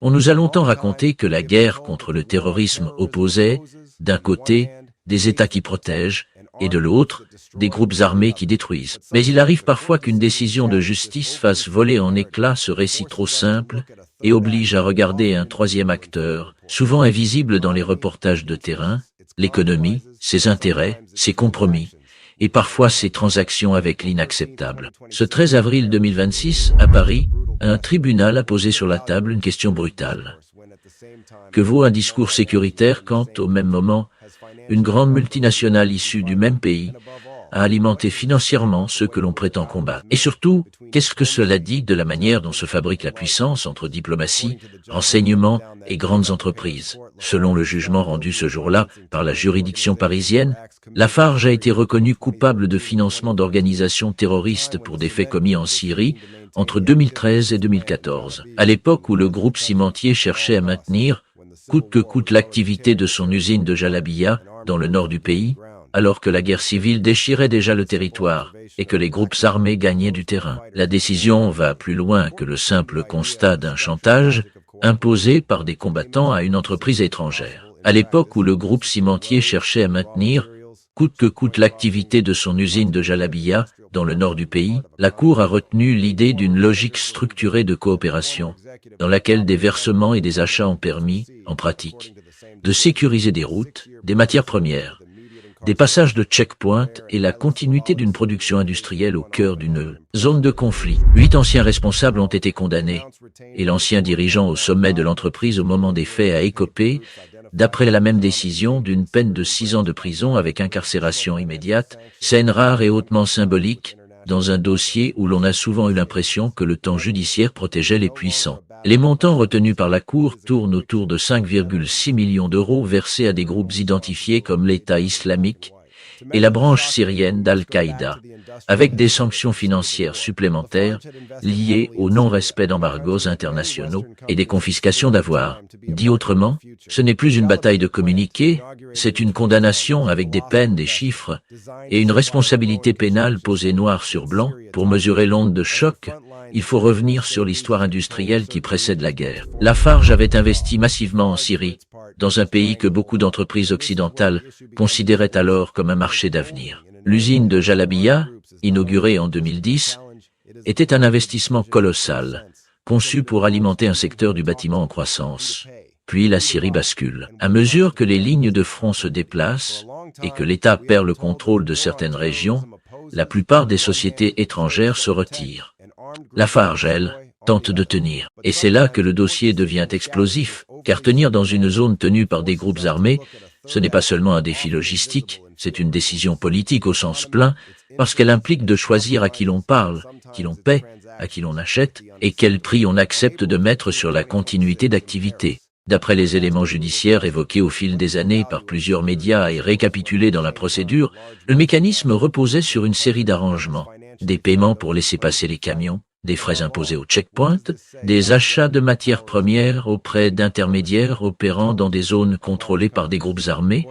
On nous a longtemps raconté que la guerre contre le terrorisme opposait, d'un côté, des États qui protègent, et de l'autre, des groupes armés qui détruisent. Mais il arrive parfois qu'une décision de justice fasse voler en éclats ce récit trop simple et oblige à regarder un troisième acteur, souvent invisible dans les reportages de terrain, l'économie, ses intérêts, ses compromis, et parfois ses transactions avec l'inacceptable. Ce 13 avril 2026, à Paris, un tribunal a posé sur la table une question brutale. Que vaut un discours sécuritaire quand, au même moment, une grande multinationale issue du même pays a alimenté financièrement ceux que l'on prétend combattre? Et surtout, qu'est-ce que cela dit de la manière dont se fabrique la puissance entre diplomatie, renseignement et grandes entreprises? Selon le jugement rendu ce jour-là par la juridiction parisienne, Lafarge a été reconnu coupable de financement d'organisations terroristes pour des faits commis en Syrie entre 2013 et 2014, à l'époque où le groupe cimentier cherchait à maintenir, coûte que coûte, l'activité de son usine de Jalalabia, dans le nord du pays, alors que la guerre civile déchirait déjà le territoire et que les groupes armés gagnaient du terrain. La décision va plus loin que le simple constat d'un chantage imposé par des combattants à une entreprise étrangère. À l'époque où le groupe cimentier cherchait à maintenir, coûte que coûte, l'activité de son usine de Jalalabia, dans le nord du pays, la Cour a retenu l'idée d'une logique structurée de coopération, dans laquelle des versements et des achats ont permis, en pratique, de sécuriser des routes, des matières premières, des passages de checkpoint et la continuité d'une production industrielle au cœur d'une zone de conflit. 8 anciens responsables ont été condamnés, et l'ancien dirigeant au sommet de l'entreprise au moment des faits a écopé, d'après la même décision, d'une peine de 6 ans de prison avec incarcération immédiate, scène rare et hautement symbolique, dans un dossier où l'on a souvent eu l'impression que le temps judiciaire protégeait les puissants. Les montants retenus par la Cour tournent autour de 5,6 millions d'euros versés à des groupes identifiés comme l'État islamique et la branche syrienne d'Al-Qaïda, avec des sanctions financières supplémentaires liées au non-respect d'embargos internationaux et des confiscations d'avoirs. Dit autrement, ce n'est plus une bataille de communiqués, c'est une condamnation avec des peines, des chiffres et une responsabilité pénale posée noir sur blanc. Pour mesurer l'onde de choc, il faut revenir sur l'histoire industrielle qui précède la guerre. Lafarge avait investi massivement en Syrie, dans un pays que beaucoup d'entreprises occidentales considéraient alors comme un marché d'avenir. L'usine de Jalalabia, inaugurée en 2010, était un investissement colossal, conçu pour alimenter un secteur du bâtiment en croissance. Puis la Syrie bascule. À mesure que les lignes de front se déplacent et que l'État perd le contrôle de certaines régions, la plupart des sociétés étrangères se retirent. Lafarge, elle, tente de tenir. Et c'est là que le dossier devient explosif, car tenir dans une zone tenue par des groupes armés, ce n'est pas seulement un défi logistique, c'est une décision politique au sens plein, parce qu'elle implique de choisir à qui l'on parle, qui l'on paie, à qui l'on achète, et quel prix on accepte de mettre sur la continuité d'activité. D'après les éléments judiciaires évoqués au fil des années par plusieurs médias et récapitulés dans la procédure, le mécanisme reposait sur une série d'arrangements, des paiements pour laisser passer les camions, des frais imposés au checkpoint, des achats de matières premières auprès d'intermédiaires opérant dans des zones contrôlées par des groupes armés,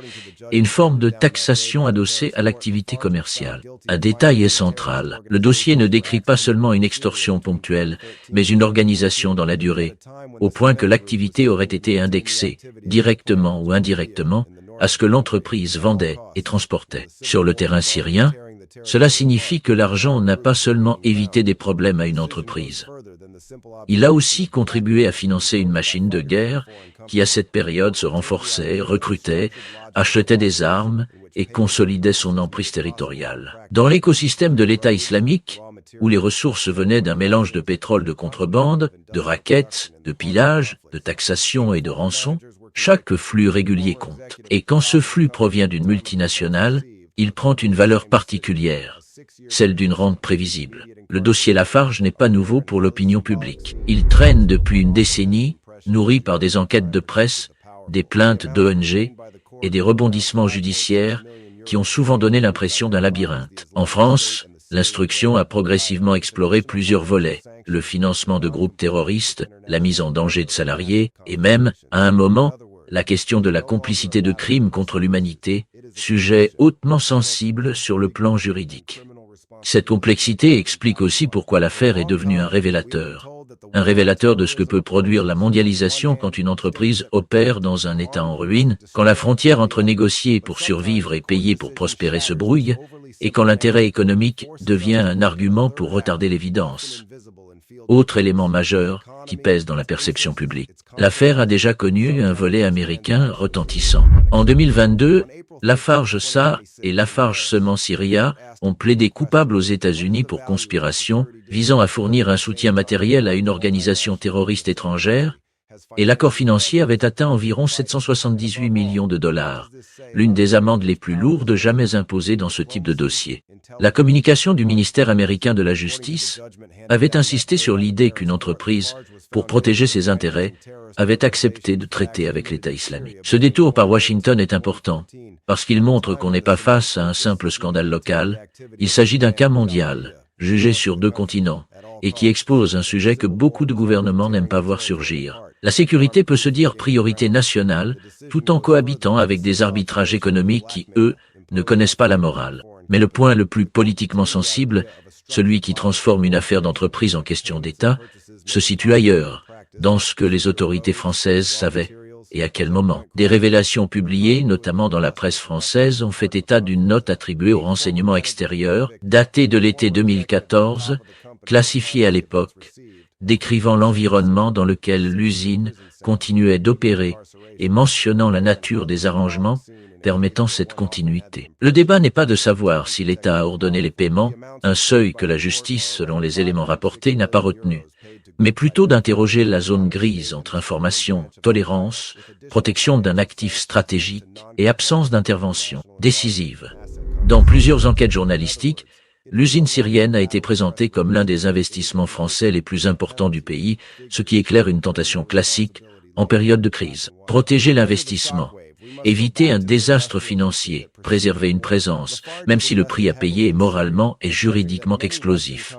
et une forme de taxation adossée à l'activité commerciale. Un détail est central. Le dossier ne décrit pas seulement une extorsion ponctuelle, mais une organisation dans la durée, au point que l'activité aurait été indexée, directement ou indirectement, à ce que l'entreprise vendait et transportait. Sur le terrain syrien, cela signifie que l'argent n'a pas seulement évité des problèmes à une entreprise. Il a aussi contribué à financer une machine de guerre qui, à cette période, se renforçait, recrutait, achetait des armes et consolidait son emprise territoriale. Dans l'écosystème de l'État islamique, où les ressources venaient d'un mélange de pétrole de contrebande, de raquettes, de pillage, de taxation et de rançon, chaque flux régulier compte. Et quand ce flux provient d'une multinationale, il prend une valeur particulière, celle d'une rente prévisible. Le dossier Lafarge n'est pas nouveau pour l'opinion publique. Il traîne depuis une décennie, nourri par des enquêtes de presse, des plaintes d'ONG et des rebondissements judiciaires qui ont souvent donné l'impression d'un labyrinthe. En France, l'instruction a progressivement exploré plusieurs volets, le financement de groupes terroristes, la mise en danger de salariés et même, à un moment, la question de la complicité de crimes contre l'humanité, sujet hautement sensible sur le plan juridique. Cette complexité explique aussi pourquoi l'affaire est devenue un révélateur. Un révélateur de ce que peut produire la mondialisation quand une entreprise opère dans un État en ruine, quand la frontière entre négocier pour survivre et payer pour prospérer se brouille, et quand l'intérêt économique devient un argument pour retarder l'évidence. Autre élément majeur qui pèse dans la perception publique. L'affaire a déjà connu un volet américain retentissant. En 2022, Lafarge SA et Lafarge Cement Syria ont plaidé coupables aux États-Unis pour conspiration visant à fournir un soutien matériel à une organisation terroriste étrangère, et l'accord financier avait atteint environ 778 millions de dollars, l'une des amendes les plus lourdes jamais imposées dans ce type de dossier. La communication du ministère américain de la Justice avait insisté sur l'idée qu'une entreprise, pour protéger ses intérêts, avait accepté de traiter avec l'État islamique. Ce détour par Washington est important, parce qu'il montre qu'on n'est pas face à un simple scandale local, il s'agit d'un cas mondial, jugé sur 2 continents, et qui expose un sujet que beaucoup de gouvernements n'aiment pas voir surgir. La sécurité peut se dire priorité nationale, tout en cohabitant avec des arbitrages économiques qui, eux, ne connaissent pas la morale. Mais le point le plus politiquement sensible, celui qui transforme une affaire d'entreprise en question d'État, se situe ailleurs, dans ce que les autorités françaises savaient. Et à quel moment? Des révélations publiées, notamment dans la presse française, ont fait état d'une note attribuée au renseignement extérieur, datée de l'été 2014, classifiée à l'époque, décrivant l'environnement dans lequel l'usine continuait d'opérer et mentionnant la nature des arrangements permettant cette continuité. Le débat n'est pas de savoir si l'État a ordonné les paiements, un seuil que la justice, selon les éléments rapportés, n'a pas retenu, mais plutôt d'interroger la zone grise entre information, tolérance, protection d'un actif stratégique et absence d'intervention décisive. Dans plusieurs enquêtes journalistiques, l'usine syrienne a été présentée comme l'un des investissements français les plus importants du pays, ce qui éclaire une tentation classique en période de crise. Protéger l'investissement, éviter un désastre financier, préserver une présence, même si le prix à payer est moralement et juridiquement explosif.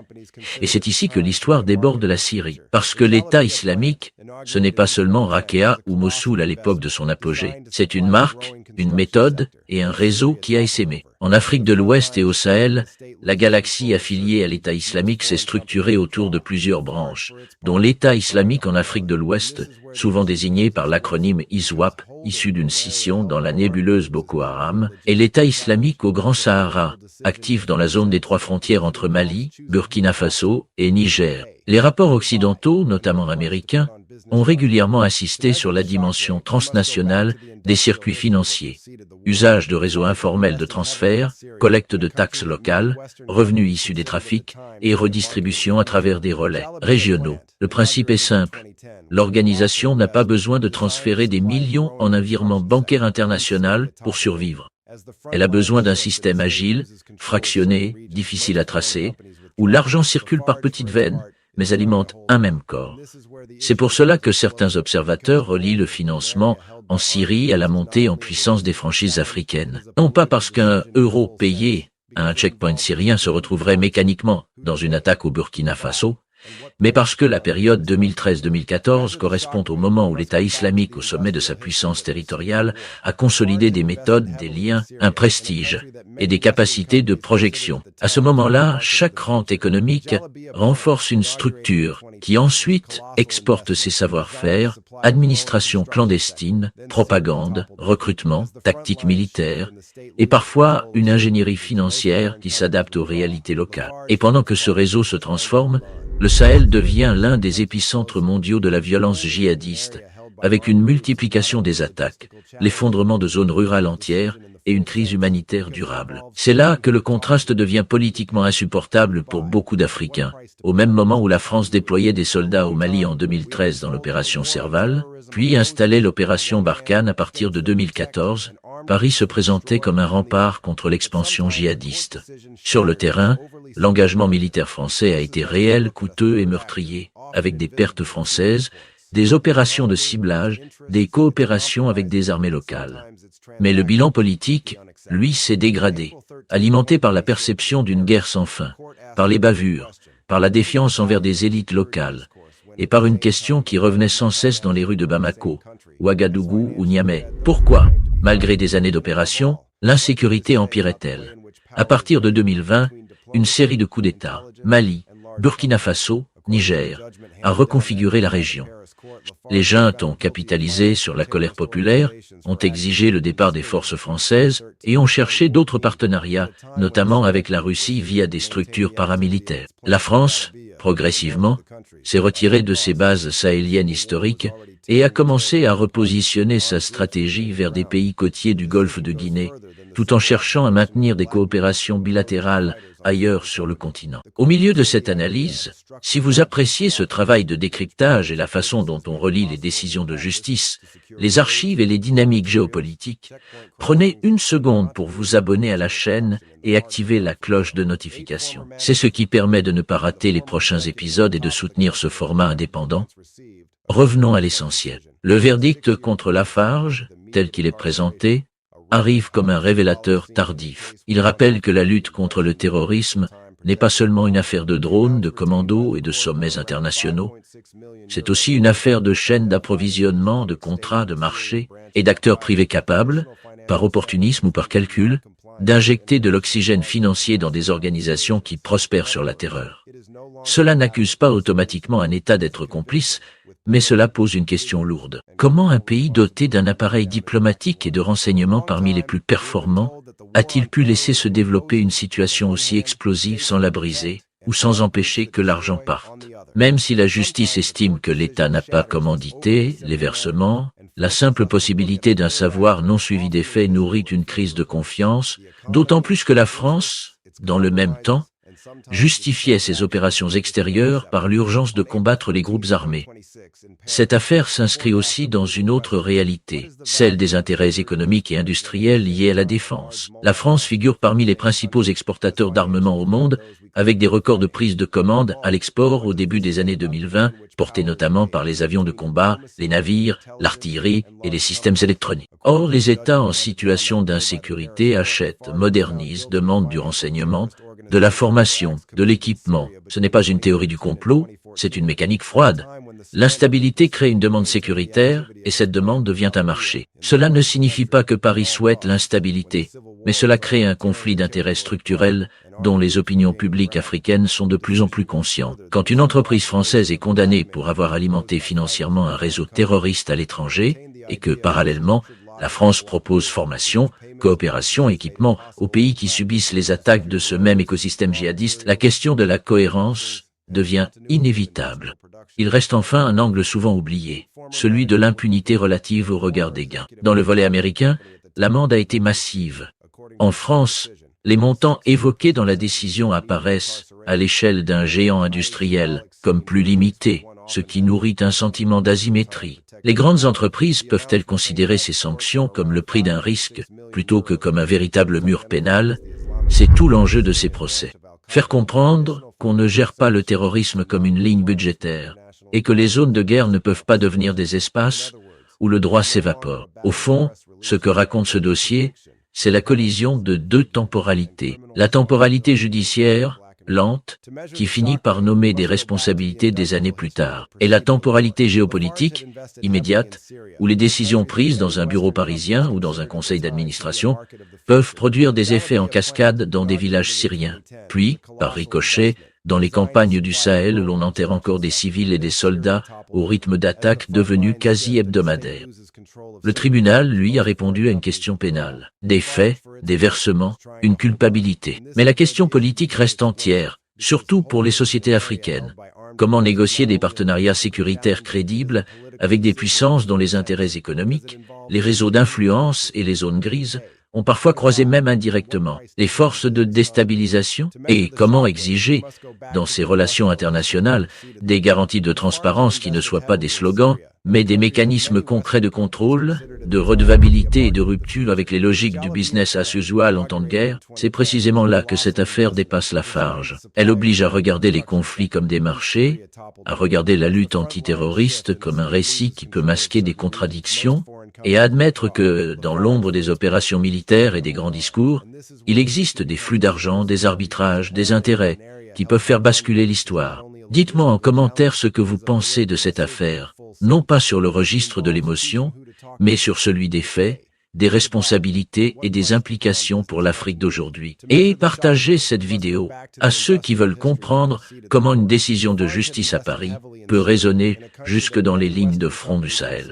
Et c'est ici que l'histoire déborde la Syrie. Parce que l'État islamique, ce n'est pas seulement Raqqa ou Mossoul à l'époque de son apogée. C'est une marque, une méthode et un réseau qui a essaimé. En Afrique de l'Ouest et au Sahel, la galaxie affiliée à l'État islamique s'est structurée autour de plusieurs branches, dont l'État islamique en Afrique de l'Ouest, souvent désigné par l'acronyme ISWAP, issu d'une scission dans la nébuleuse Boko Haram, et l'État islamique au Grand Sahara, actif dans la zone des 3 frontières entre Mali, Burkina Faso et Niger. Les rapports occidentaux, notamment américains, ont régulièrement insisté sur la dimension transnationale des circuits financiers, usage de réseaux informels de transfert, collecte de taxes locales, revenus issus des trafics et redistribution à travers des relais régionaux. Le principe est simple. L'organisation n'a pas besoin de transférer des millions en un virement bancaire international pour survivre. Elle a besoin d'un système agile, fractionné, difficile à tracer, où l'argent circule par petites veines, mais alimente un même corps. C'est pour cela que certains observateurs relient le financement en Syrie à la montée en puissance des franchises africaines. Non pas parce qu'un euro payé à un checkpoint syrien se retrouverait mécaniquement dans une attaque au Burkina Faso, mais parce que la période 2013-2014 correspond au moment où l'État islamique, au sommet de sa puissance territoriale, a consolidé des méthodes, des liens, un prestige et des capacités de projection. À ce moment-là, chaque rente économique renforce une structure qui ensuite exporte ses savoir-faire, administration clandestine, propagande, recrutement, tactique militaire, et parfois une ingénierie financière qui s'adapte aux réalités locales. Et pendant que ce réseau se transforme, le Sahel devient l'un des épicentres mondiaux de la violence djihadiste, avec une multiplication des attaques, l'effondrement de zones rurales entières et une crise humanitaire durable. C'est là que le contraste devient politiquement insupportable pour beaucoup d'Africains. Au même moment où la France déployait des soldats au Mali en 2013 dans l'opération Serval, puis installait l'opération Barkhane à partir de 2014, Paris se présentait comme un rempart contre l'expansion djihadiste. Sur le terrain, l'engagement militaire français a été réel, coûteux et meurtrier, avec des pertes françaises, des opérations de ciblage, des coopérations avec des armées locales. Mais le bilan politique, lui, s'est dégradé, alimenté par la perception d'une guerre sans fin, par les bavures, par la défiance envers des élites locales, et par une question qui revenait sans cesse dans les rues de Bamako, Ouagadougou ou Niamey. Pourquoi, malgré des années d'opération, l'insécurité empirait-elle? À partir de 2020, une série de coups d'État, Mali, Burkina Faso, Niger, a reconfiguré la région. Les juntes ont capitalisé sur la colère populaire, ont exigé le départ des forces françaises et ont cherché d'autres partenariats, notamment avec la Russie via des structures paramilitaires. La France, progressivement, s'est retirée de ses bases sahéliennes historiques et a commencé à repositionner sa stratégie vers des pays côtiers du golfe de Guinée, tout en cherchant à maintenir des coopérations bilatérales ailleurs sur le continent. Au milieu de cette analyse, si vous appréciez ce travail de décryptage et la façon dont on relie les décisions de justice, les archives et les dynamiques géopolitiques, prenez une seconde pour vous abonner à la chaîne et activer la cloche de notification. C'est ce qui permet de ne pas rater les prochains épisodes et de soutenir ce format indépendant. Revenons à l'essentiel. Le verdict contre Lafarge, tel qu'il est présenté, arrive comme un révélateur tardif. Il rappelle que la lutte contre le terrorisme n'est pas seulement une affaire de drones, de commandos et de sommets internationaux, c'est aussi une affaire de chaînes d'approvisionnement, de contrats, de marchés et d'acteurs privés capables, par opportunisme ou par calcul, d'injecter de l'oxygène financier dans des organisations qui prospèrent sur la terreur. Cela n'accuse pas automatiquement un État d'être complice, mais cela pose une question lourde. Comment un pays doté d'un appareil diplomatique et de renseignement parmi les plus performants a-t-il pu laisser se développer une situation aussi explosive sans la briser ou sans empêcher que l'argent parte? Même si la justice estime que l'État n'a pas commandité les versements, la simple possibilité d'un savoir non suivi des faits nourrit une crise de confiance, d'autant plus que la France, dans le même temps, justifiait ses opérations extérieures par l'urgence de combattre les groupes armés. Cette affaire s'inscrit aussi dans une autre réalité, celle des intérêts économiques et industriels liés à la défense. La France figure parmi les principaux exportateurs d'armement au monde, avec des records de prise de commande à l'export au début des années 2020, portés notamment par les avions de combat, les navires, l'artillerie et les systèmes électroniques. Or, les États en situation d'insécurité achètent, modernisent, demandent du renseignement, de la formation, de l'équipement. Ce n'est pas une théorie du complot, c'est une mécanique froide. L'instabilité crée une demande sécuritaire et cette demande devient un marché. Cela ne signifie pas que Paris souhaite l'instabilité, mais cela crée un conflit d'intérêts structurels dont les opinions publiques africaines sont de plus en plus conscientes. Quand une entreprise française est condamnée pour avoir alimenté financièrement un réseau terroriste à l'étranger et que, parallèlement, la France propose formation, coopération, équipement aux pays qui subissent les attaques de ce même écosystème djihadiste, la question de la cohérence devient inévitable. Il reste enfin un angle souvent oublié, celui de l'impunité relative au regard des gains. Dans le volet américain, l'amende a été massive. En France, les montants évoqués dans la décision apparaissent, à l'échelle d'un géant industriel, comme plus limités, ce qui nourrit un sentiment d'asymétrie. Les grandes entreprises peuvent-elles considérer ces sanctions comme le prix d'un risque, plutôt que comme un véritable mur pénal? C'est tout l'enjeu de ces procès. Faire comprendre qu'on ne gère pas le terrorisme comme une ligne budgétaire, et que les zones de guerre ne peuvent pas devenir des espaces où le droit s'évapore. Au fond, ce que raconte ce dossier, c'est la collision de deux temporalités. La temporalité judiciaire, lente, qui finit par nommer des responsabilités des années plus tard, et la temporalité géopolitique, immédiate, où les décisions prises dans un bureau parisien ou dans un conseil d'administration peuvent produire des effets en cascade dans des villages syriens, puis, par ricochet, dans les campagnes du Sahel où l'on enterre encore des civils et des soldats au rythme d'attaques devenu quasi hebdomadaire. Le tribunal, lui, a répondu à une question pénale. Des faits, des versements, une culpabilité. Mais la question politique reste entière, surtout pour les sociétés africaines. Comment négocier des partenariats sécuritaires crédibles avec des puissances dont les intérêts économiques, les réseaux d'influence et les zones grises ont parfois croisé même indirectement les forces de déstabilisation, et comment exiger, dans ces relations internationales, des garanties de transparence qui ne soient pas des slogans, mais des mécanismes concrets de contrôle, de redevabilité et de rupture avec les logiques du business as usual en temps de guerre. C'est précisément là que cette affaire dépasse Lafarge. Elle oblige à regarder les conflits comme des marchés, à regarder la lutte antiterroriste comme un récit qui peut masquer des contradictions, et à admettre que, dans l'ombre des opérations militaires et des grands discours, il existe des flux d'argent, des arbitrages, des intérêts, qui peuvent faire basculer l'histoire. Dites-moi en commentaire ce que vous pensez de cette affaire, non pas sur le registre de l'émotion, mais sur celui des faits, des responsabilités et des implications pour l'Afrique d'aujourd'hui. Et partagez cette vidéo à ceux qui veulent comprendre comment une décision de justice à Paris peut résonner jusque dans les lignes de front du Sahel.